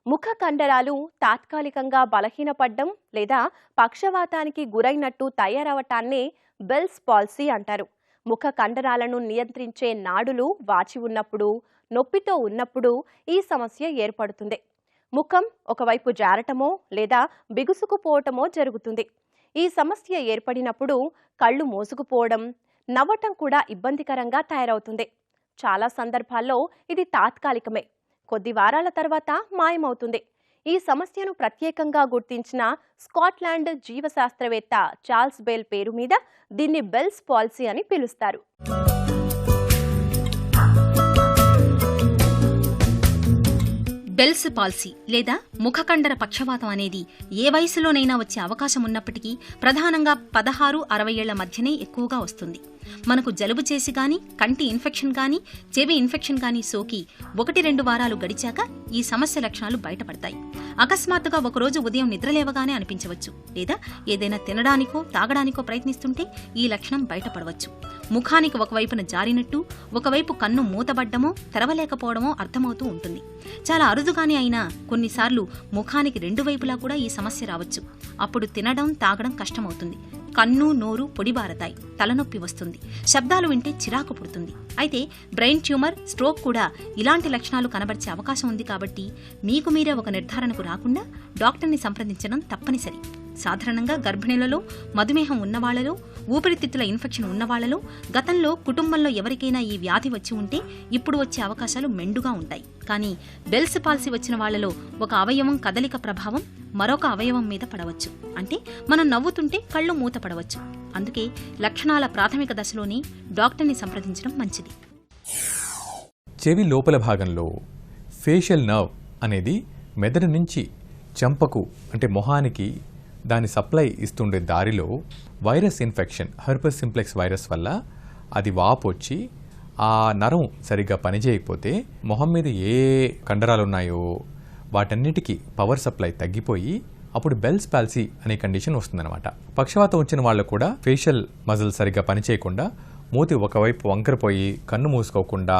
ముఖ కండరాలు తాత్కాలికంగా బలహీనపడడం లేదా పక్షవాతానికి గురైనట్టు తయారవటాన్నే బెల్స్ పాల్సీ అంటారు. ముఖ కండరాలను నియంత్రించే నాడులు వాచి ఉన్నప్పుడు, నొప్పితో ఉన్నప్పుడు ఈ సమస్య ఏర్పడుతుంది. ముఖం ఒకవైపు జారటమో లేదా బిగుసుకుపోవటమో జరుగుతుంది. ఈ సమస్య ఏర్పడినప్పుడు కళ్ళు మూసుకుపోవడం, నవ్వటం కూడా ఇబ్బందికరంగా తయారవుతుంది. చాలా సందర్భాల్లో ఇది తాత్కాలికమే, కొద్ది వారాల తర్వాత మాయమవుతుంది. ఈ సమస్యను ప్రత్యేకంగా గుర్తించిన స్కాట్లాండ్ జీవశాస్త్రవేత్త చార్ల్స్ బేల్ పేరు మీద దీన్ని బెల్స్ పాల్సీ అని పిలుస్తారు. బెల్స్ పాల్సీ లేదా ముఖకండర పక్షవాతం అనేది ఏ వయసులోనైనా వచ్చే అవకాశం ఉన్నప్పటికీ ప్రధానంగా 16-60 ఏళ్ల మధ్యనే ఎక్కువగా వస్తుంది. మనకు జలుబు చేసి గాని, కంటి ఇన్ఫెక్షన్ గాని, చెవి ఇన్ఫెక్షన్ గాని సోకి 1-2 వారాలు గడిచాక ఈ సమస్య లక్షణాలు బయటపడతాయి. అకస్మాత్తుగా ఒకరోజు ఉదయం నిద్రలేవగానే అనిపించవచ్చు, లేదా ఏదైనా తినడానికో తాగడానికో ప్రయత్నిస్తుంటే ఈ లక్షణం బయటపడవచ్చు. ముఖానికి ఒకవైపున జారినట్టు, ఒకవైపు కన్ను మూతబడ్డమో తెరవలేకపోవడమో అర్థమవుతూ ఉంటుంది. చాలా అరుదుగానే అయినా కొన్నిసార్లు ముఖానికి 2 వైపులా కూడా ఈ సమస్య రావచ్చు. అప్పుడు తినడం తాగడం కష్టమవుతుంది. కన్ను నోరు పొడిబారతాయి, తలనొప్పి వస్తుంది, శబ్దాలు వింటే చిరాకు పుడుతుంది. అయితే బ్రెయిన్ ట్యూమర్, స్ట్రోక్ కూడా ఇలాంటి లక్షణాలు కనబరిచే అవకాశం ఉంది. కాబట్టి మీకు మీరే ఒక నిర్ధారణకు రాకుండా డాక్టర్ని సంప్రదించడం తప్పనిసరి. సాధారణంగా గర్భిణులలో, మధుమేహం ఉన్నవాళ్లలో, ఊపిరితిత్తుల ఇన్ఫెక్షన్ ఉన్నవాళ్లలో, గతంలో కుటుంబంలో ఎవరికైనా ఈ వ్యాధి వచ్చి ఉంటే ఇప్పుడు వచ్చే అవకాశాలు మెండుగా ఉంటాయి. కానీ బెల్స్ పాల్సీ వచ్చిన వాళ్లలో ఒక అవయవం కదలిక ప్రభావం మరొక అవయవం మీద పడవచ్చు. అంటే మనం నవ్వుతుంటే కళ్ళు మూతపడవచ్చు. అందుకే లక్షణాల ప్రాథమిక దశలోనే డాక్టర్ని సంప్రదించడం మంచిది. చెవి లోపల భాగంలో ఫేషియల్ నర్వ్ అనేది మెదడు నుంచి చెంపకు అంటే మొహానికి దాని సప్లై ఇస్తుండే దారిలో virus infection, herpes simplex virus వల్ల అది వాపు వచ్చి ఆ నరం సరిగ్గా పనిచేయకపోతే మొహం మీద ఏ కండరాలు ఉన్నాయో వాటన్నిటికీ పవర్ సప్లై తగ్గిపోయి అప్పుడు బెల్స్ పాల్సీ అనే కండిషన్ వస్తుందన్నమాట. పక్షవాతం వచ్చిన వాళ్ళు కూడా ఫేషియల్ మజిల్ సరిగ్గా పనిచేయకుండా, మూతి ఒకవైపు వంకరపోయి, కన్ను మూసుకోకుండా,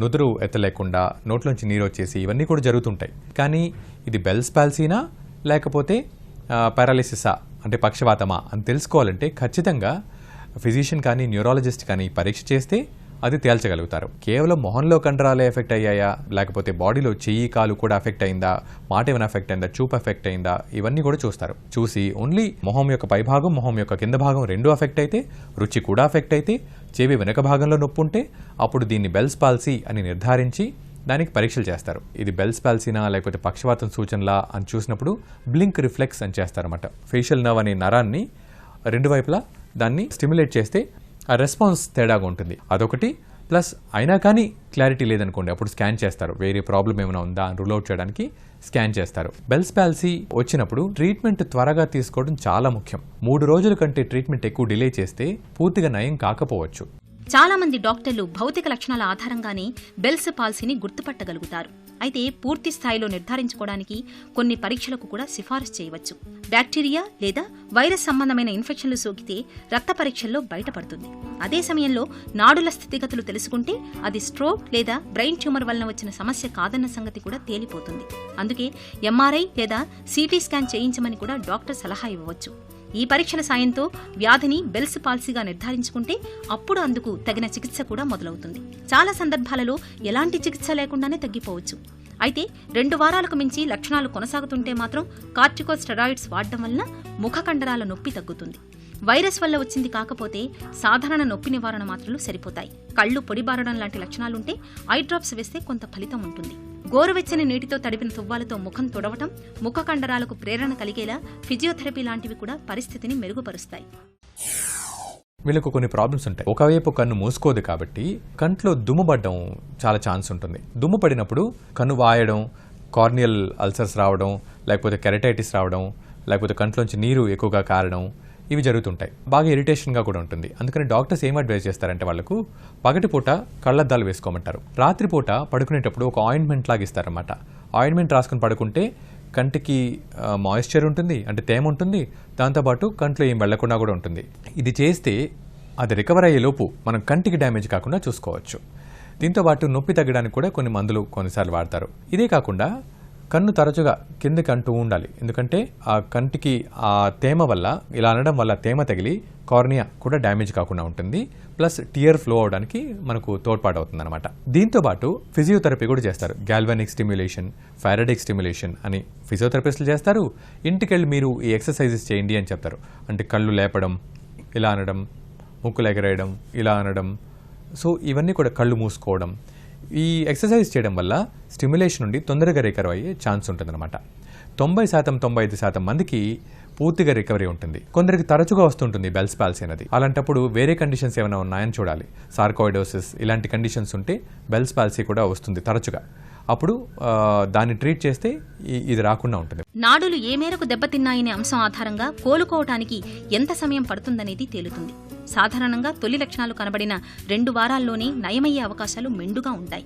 నుదురు ఎత్తలేకుండా, నోట్లోంచి నీరు వచ్చేసి ఇవన్నీ కూడా జరుగుతుంటాయి. కానీ ఇది బెల్స్ పాల్సీనా లేకపోతే పారాలిసిసా అంటే పక్షవాతమా అని తెలుసుకోవాలంటే ఖచ్చితంగా ఫిజిషియన్ కానీ న్యూరాలజిస్ట్ కానీ పరీక్ష చేస్తే అది తేల్చగలుగుతారు. కేవలం మొహంలో కండరాలే ఎఫెక్ట్ అయ్యాయా, లేకపోతే బాడీలో చెయ్యి కాలు కూడా ఎఫెక్ట్ అయిందా, మాట ఏమైనా ఎఫెక్ట్ అయిందా, చూపు ఎఫెక్ట్ అయిందా, ఇవన్నీ కూడా చూస్తారు. చూసి ఓన్లీ మొహం యొక్క పైభాగం, మొహం యొక్క కింద భాగం రెండు ఎఫెక్ట్ అయితే, రుచి కూడా ఎఫెక్ట్ అయితే, చెవి వెనక భాగంలో నొప్పి ఉంటే అప్పుడు దీన్ని బెల్స్ పాల్సీ అని నిర్ధారించి దానికి పరీక్షలు చేస్తారు. ఇది బెల్స్ పాల్సీనా లేకపోతే పక్షవాతం సూచనలా అని చూసినప్పుడు బ్లింక్ రిఫ్లెక్స్ అని చేస్తారన్నమాట. ఫేషియల్ నర్వ్ అనే నరాన్ని 2 వైపులా దాన్ని స్టిమ్యులేట్ చేస్తే ఆ రెస్పాన్స్ తేడాగా ఉంటుంది. అదొకటి. ప్లస్ అయినా కానీ క్లారిటీ లేదనుకోండి, అప్పుడు స్కాన్ చేస్తారు. వేరే ప్రాబ్లం ఏమైనా ఉందా అని రూల్ అవుట్ చేయడానికి స్కాన్ చేస్తారు. బెల్స్ పాల్సీ వచ్చినప్పుడు ట్రీట్మెంట్ త్వరగా తీసుకోవడం చాలా ముఖ్యం. 3 రోజుల కంటే ట్రీట్మెంట్ ఎక్కువ డిలే చేస్తే పూర్తిగా నయం కాకపోవచ్చు. చాలా మంది డాక్టర్లు భౌతిక లక్షణాల ఆధారంగానే బెల్స్ పాల్సీని గుర్తుపట్టగలుగుతారు. అయితే పూర్తి స్థాయిలో నిర్ధారించుకోవడానికి కొన్ని పరీక్షలకు కూడా సిఫారసు చేయవచ్చు. బ్యాక్టీరియా లేదా వైరస్ సంబంధమైన ఇన్ఫెక్షన్లు సోకితే రక్త పరీక్షల్లో బయటపడుతుంది. అదే సమయంలో నాడుల స్థితిగతులు తెలుసుకుంటే అది స్ట్రోక్ లేదా బ్రెయిన్ ట్యూమర్ వలన వచ్చిన సమస్య కాదన్న సంగతి కూడా తేలిపోతుంది. అందుకే ఎంఆర్ఐ లేదా సిటీ స్కాన్ చేయించమని కూడా డాక్టర్ సలహా ఇవ్వవచ్చు. ఈ పరీక్షల సాయంతో వ్యాధిని బెల్స్ పాల్సీగా నిర్ధారించుకుంటే అప్పుడు అందుకు తగిన చికిత్స కూడా మొదలవుతుంది. చాలా సందర్భాలలో ఎలాంటి చికిత్స లేకుండానే తగ్గిపోవచ్చు. అయితే 2 వారాలకు మించి లక్షణాలు కొనసాగుతుంటే మాత్రం కార్టికోస్టెరాయిడ్స్ వాడడం వలన ముఖ కండరాల నొప్పి తగ్గుతుంది. వైరస్ వల్ల వచ్చింది కాకపోతే సాధారణ నొప్పి నివారణ మాత్రలు సరిపోతాయి. కళ్ళు పొడిబారడం లాంటి లక్షణాలుంటే ఐ డ్రాప్స్ వేస్తే కొంత ఫలితం ఉంటుంది. గోరువెచ్చని నీటితో తడిపిన తువ్వాలతో ముఖం తుడవటం, ముఖ కండరాలకు ప్రేరణ కలిగేలా ఫిజియోథెరపీ లాంటివి కూడా పరిస్థితిని మెరుగుపరుస్తాయి. వీళ్ళకు కొన్ని ప్రాబ్లమ్స్ ఉంటాయి. ఒకవైపు కన్ను మూసుకోదు కాబట్టి కంట్లో దుమ్ము పడడం చాలా ఛాన్స్ ఉంటుంది. దుమ్ము పడినప్పుడు కన్ను వాయడం, కార్నియల్ అల్సర్స్ రావడం, లేకపోతే కెరటైటిస్ రావడం, లేకపోతే కంట్లోంచి నీరు ఎక్కువగా కారడం, ఇవి జరుగుతుంటాయి. బాగా ఇరిటేషన్గా కూడా ఉంటుంది. అందుకని డాక్టర్స్ ఏం అడ్వైజ్ చేస్తారంటే వాళ్ళకు పగటిపూట కళ్ళద్దాలు వేసుకోమంటారు. రాత్రిపూట పడుకునేటప్పుడు ఒక ఆయింట్మెంట్ లాగా ఇస్తారన్నమాట. ఆయింట్మెంట్ రాసుకుని పడుకుంటే కంటికి మాయిశ్చర్ ఉంటుంది, అంటే తేమ ఉంటుంది, దాంతోపాటు కంట్లో ఏం వెళ్లకుండా కూడా ఉంటుంది. ఇది చేస్తే అది రికవర్ అయ్యేలోపు మనం కంటికి డ్యామేజ్ కాకుండా చూసుకోవచ్చు. దీంతోపాటు నొప్పి తగ్గడానికి కూడా కొన్ని మందులు కొన్నిసార్లు వాడతారు. ఇదే కాకుండా కన్ను తరచుగా కిందకి అంటూ ఉండాలి. ఎందుకంటే ఆ కంటికి ఆ తేమ వల్ల, ఇలా అనడం వల్ల తేమ తగిలి కార్నియా కూడా డ్యామేజ్ కాకుండా ఉంటుంది. ప్లస్ టియర్ ఫ్లో అవడానికి మనకు తోడ్పాటు అవుతుంది అనమాట. దీంతో పాటు ఫిజియోథెరపీ కూడా చేస్తారు. గాల్వానిక్ స్టిమ్యులేషన్, ఫారడిక్ స్టిమ్యులేషన్ అని ఫిజియోథెరపిస్టులు చేస్తారు. ఇంటికెళ్ళి మీరు ఈ ఎక్సర్సైజెస్ చేయండి అని చెప్తారు. అంటే కళ్ళు లేపడం, ఇలా అనడం, ముక్కులు ఎగరేయడం, ఇలా అనడం. సో ఇవన్నీ కూడా కళ్ళు మూసుకోవడం. ఈ ఎక్సర్సైజ్ చేయడం వల్ల స్టిమ్యులేషన్ నుండి తొందరగా రికవర్ అయ్యే ఛాన్స్ ఉంటుందన్నమాట. 90% 95% మందికి పూర్తిగా రికవరీ ఉంటుంది. కొందరికి తరచుగా వస్తుంటుంది బెల్స్ పాల్సీ అనేది. అలాంటప్పుడు వేరే కండిషన్స్ ఏమైనా ఉన్నాయని చూడాలి. సార్కోయిడోసిస్ ఇలాంటి కండిషన్స్ ఉంటే బెల్స్ పాల్సీ కూడా వస్తుంది తరచుగా. అప్పుడు దాన్ని ట్రీట్ చేస్తే ఇది రాకుండా ఉంటుంది. నాడులు ఏ మేరకు దెబ్బతిన్నాయనే అంశం ఆధారంగా కోలుకోవటానికి ఎంత సమయం పడుతుందనేది తేలుతుంది. సాధారణంగా తొలి లక్షణాలు కనబడిన 2 వారాల్లోనే నయమయ్యే అవకాశాలు మెండుగా ఉంటాయి.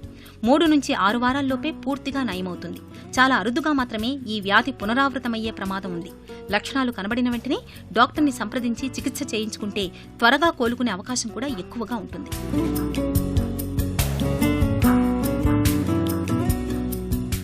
3 నుంచి 6 వారాల్లోపే పూర్తిగా నయమవుతుంది. చాలా అరుదుగా మాత్రమే ఈ వ్యాధి పునరావృతమయ్యే ప్రమాదం ఉంది. లక్షణాలు కనబడిన వెంటనే డాక్టర్ని సంప్రదించి చికిత్స చేయించుకుంటే త్వరగా కోలుకునే అవకాశం కూడా ఎక్కువగా ఉంటుంది.